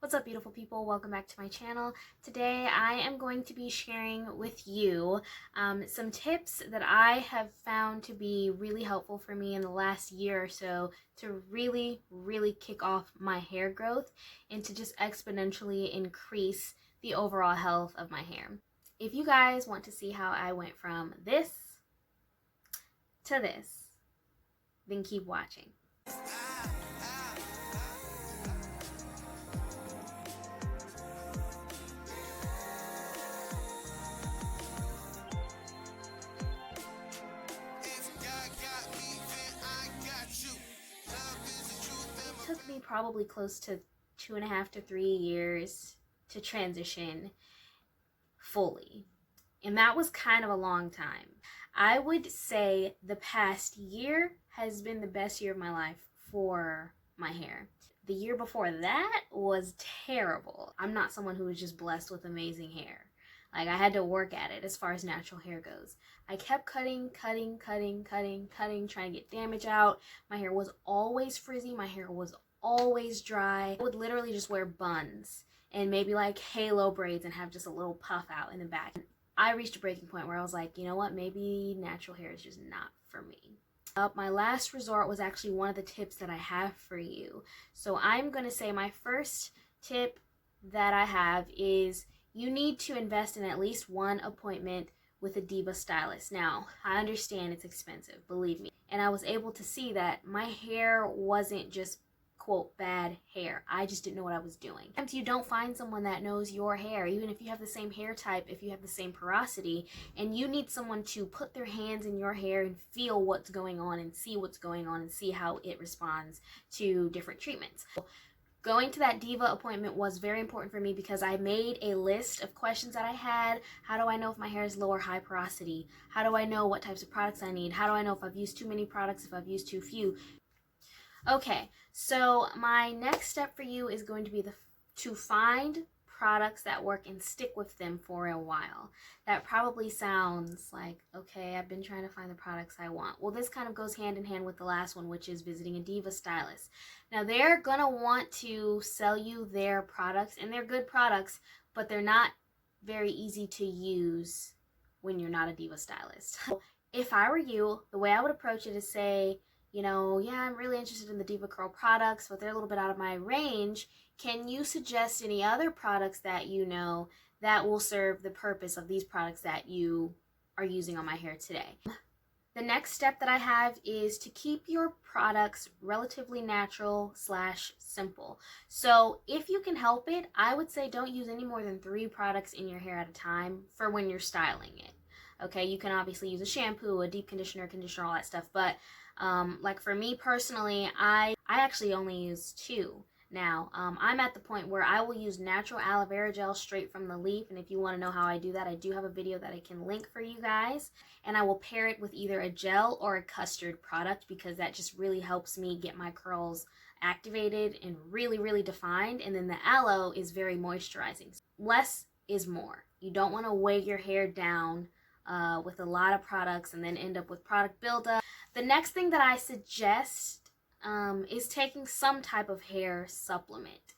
What's up, beautiful people? Welcome back to my channel. Today I am going to be sharing with you some tips that I have found to be really helpful for me in the last year or so to really kick off my hair growth and to just exponentially increase the overall health of my hair. If you guys want to see how I went from this to this, then keep watching. It took me probably close to 2.5 to 3 years to transition fully, and that was kind of a long time. I would say the past year has been the best year of my life for my hair. The year before that was terrible. I'm not someone who was just blessed with amazing hair. Like, I had to work at it as far as natural hair goes. I kept cutting, trying to get damage out. My hair was always frizzy. My hair was always dry. I would literally just wear buns and maybe like halo braids and have just a little puff out in the back. I reached a breaking point where I was like, you know what? Maybe natural hair is just not for me. My last resort was actually one of the tips that I have for you. So I'm going to say my first tip that I have is you need to invest in at least one appointment with a diva stylist. Now, I understand it's expensive, believe me. And I was able to see that my hair wasn't just, quote, bad hair. I just didn't know what I was doing. Sometimes you don't find someone that knows your hair, even if you have the same hair type, if you have the same porosity, and you need someone to put their hands in your hair and feel what's going on and see what's going on and see how it responds to different treatments. Going to that diva appointment was very important for me because I made a list of questions that I had. How do I know if my hair is low or high porosity? How do I know what types of products I need? How do I know if I've used too many products, if I've used too few? Okay, so my next step for you is going to be to find products that work and stick with them for a while. That probably sounds like, okay, I've been trying to find the products I want. Well, this kind of goes hand in hand with the last one, which is visiting a diva stylist. Now, they're gonna want to sell you their products, and they're good products, but they're not very easy to use when you're not a diva stylist. If I were you, the way I would approach it is say, you know, yeah, I'm really interested in the Diva Curl products, but they're a little bit out of my range. Can you suggest any other products that you know that will serve the purpose of these products that you are using on my hair today? The next step that I have is to keep your products relatively natural / simple. So if you can help it, I would say don't use any more than 3 products in your hair at a time for when you're styling it. Okay, you can obviously use a shampoo, a deep conditioner, all that stuff, but like for me personally, I actually only use 2 now. I'm at the point where I will use natural aloe vera gel straight from the leaf, and if you want to know how I do that, I do have a video that I can link for you guys, and I will pair it with either a gel or a custard product because that just really helps me get my curls activated and really defined. And then the aloe is very moisturizing. Less is more. You don't want to weigh your hair down with a lot of products and then end up with product buildup. The next thing that I suggest is taking some type of hair supplement.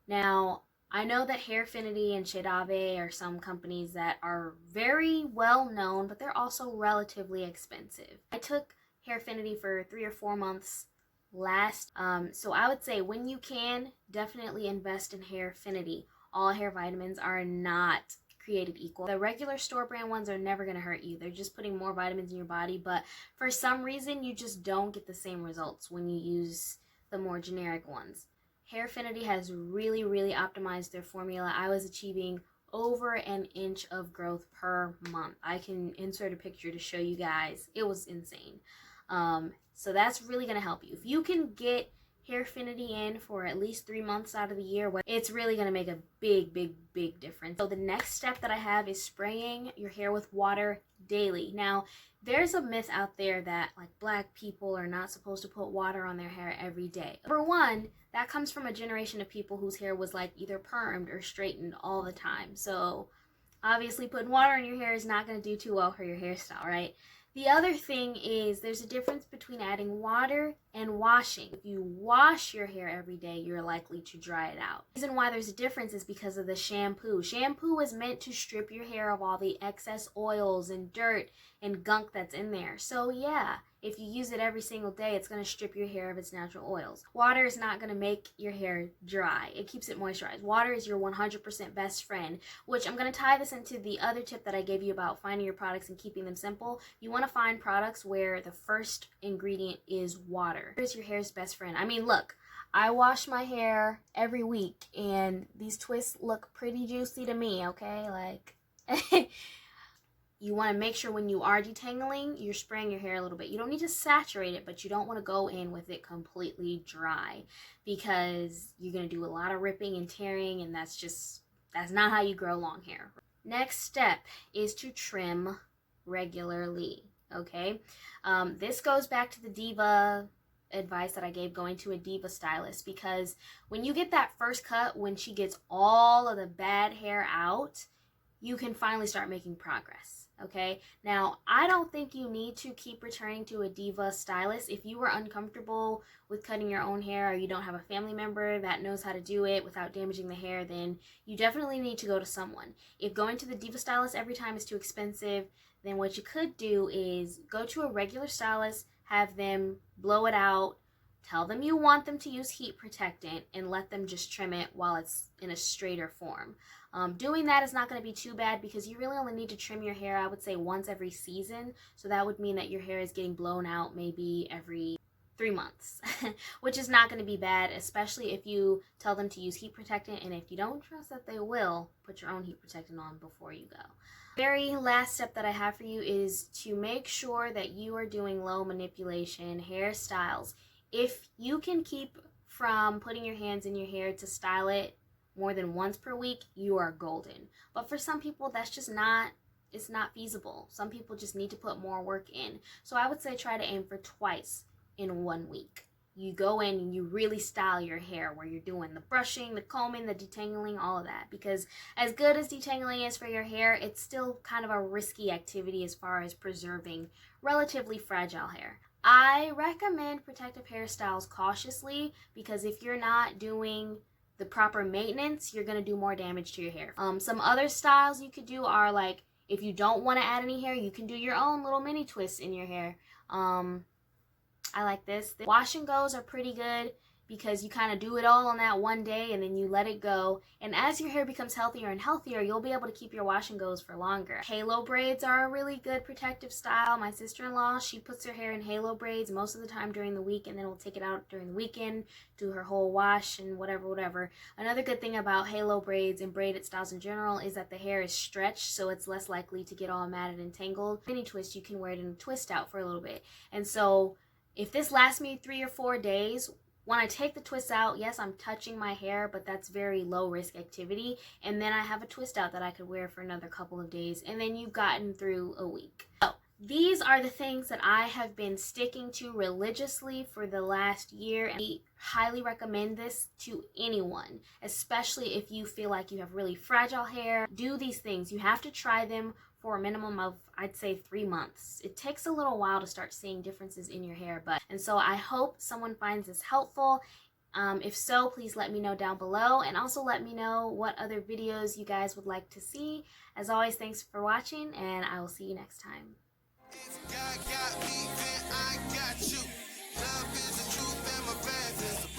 Now, I know that FENTY and Shade are some companies that are very well known, but they're also relatively expensive. I took FENTY for 3 or 4 months last, so I would say when you can, definitely invest in FENTY. All hair vitamins are not created equal. The regular store brand ones are never going to hurt you. They're just putting more vitamins in your body, but for some reason you just don't get the same results when you use the more generic ones. FENTY has really optimized their formula. I was achieving over an inch of growth per month. I can insert a picture to show you guys. It was insane. So that's really going to help you. If you can get FENTY in for at least 3 months out of the year, it's really going to make a big difference. So the next step that I have is spraying your hair with water daily. Now, there's a myth out there that like black people are not supposed to put water on their hair every day. Number one, that comes from a generation of people whose hair was like either permed or straightened all the time. So obviously putting water in your hair is not going to do too well for your hairstyle, right? The other thing is there's a difference between adding water and washing. If you wash your hair every day, you're likely to dry it out. The reason why there's a difference is because of the shampoo. Shampoo is meant to strip your hair of all the excess oils and dirt and gunk that's in there. So yeah, if you use it every single day, it's going to strip your hair of its natural oils. Water is not going to make your hair dry. It keeps it moisturized. Water is your 100% best friend, which I'm going to tie this into the other tip that I gave you about finding your products and keeping them simple. You want to find products where the first ingredient is water. Water is your hair's best friend. I mean, look, I wash my hair every week and these twists look pretty juicy to me, okay? Like... You want to make sure when you are detangling, you're spraying your hair a little bit. You don't need to saturate it, but you don't want to go in with it completely dry because you're going to do a lot of ripping and tearing, and that's not how you grow long hair. Next step is to trim regularly, okay? This goes back to the diva advice that I gave going to a diva stylist, because when you get that first cut, when she gets all of the bad hair out, you can finally start making progress. Okay, now I don't think you need to keep returning to a diva stylist. If you are uncomfortable with cutting your own hair, or you don't have a family member that knows how to do it without damaging the hair, then you definitely need to go to someone. If going to the diva stylist every time is too expensive, then what you could do is go to a regular stylist, have them blow it out, tell them you want them to use heat protectant, and let them just trim it while it's in a straighter form. Doing that is not going to be too bad because you really only need to trim your hair, I would say, once every season. So that would mean that your hair is getting blown out maybe every 3 months, which is not going to be bad, especially if you tell them to use heat protectant. And if you don't trust that they will, put your own heat protectant on before you go. Very last step that I have for you is to make sure that you are doing low manipulation hairstyles. If you can keep from putting your hands in your hair to style it more than once per week, you are golden. But for some people, that's just not, it's not feasible. Some people just need to put more work in. So I would say try to aim for twice in 1 week. You go in and you really style your hair, where you're doing the brushing, the combing, the detangling, all of that. Because as good as detangling is for your hair, it's still kind of a risky activity as far as preserving relatively fragile hair. I recommend protective hairstyles cautiously, because if you're not doing the proper maintenance, you're going to do more damage to your hair. Some other styles you could do are, like, if you don't want to add any hair, you can do your own little mini twists in your hair. I like this. The wash and goes are pretty good because you kind of do it all on that one day and then you let it go. And as your hair becomes healthier and healthier, you'll be able to keep your wash and goes for longer. Halo braids are a really good protective style. My sister-in-law, she puts her hair in halo braids most of the time during the week, and then we'll take it out during the weekend, do her whole wash and whatever. Another good thing about halo braids and braided styles in general is that the hair is stretched, so it's less likely to get all matted and tangled. Mini twist, you can wear it in a twist out for a little bit. And so if this lasts me 3 or 4 days, when I take the twist out, yes, I'm touching my hair, but that's very low risk activity. And then I have a twist out that I could wear for another couple of days. And then you've gotten through a week. So these are the things that I have been sticking to religiously for the last year. And I highly recommend this to anyone, especially if you feel like you have really fragile hair. Do these things. You have to try them for a minimum of, I'd say, 3 months. It takes a little while to start seeing differences in your hair, and so I hope someone finds this helpful. If so, please let me know down below, and also let me know what other videos you guys would like to see. As always, thanks for watching, and I will see you next time. If God got me, then I got you. Love is the truth and my bad is the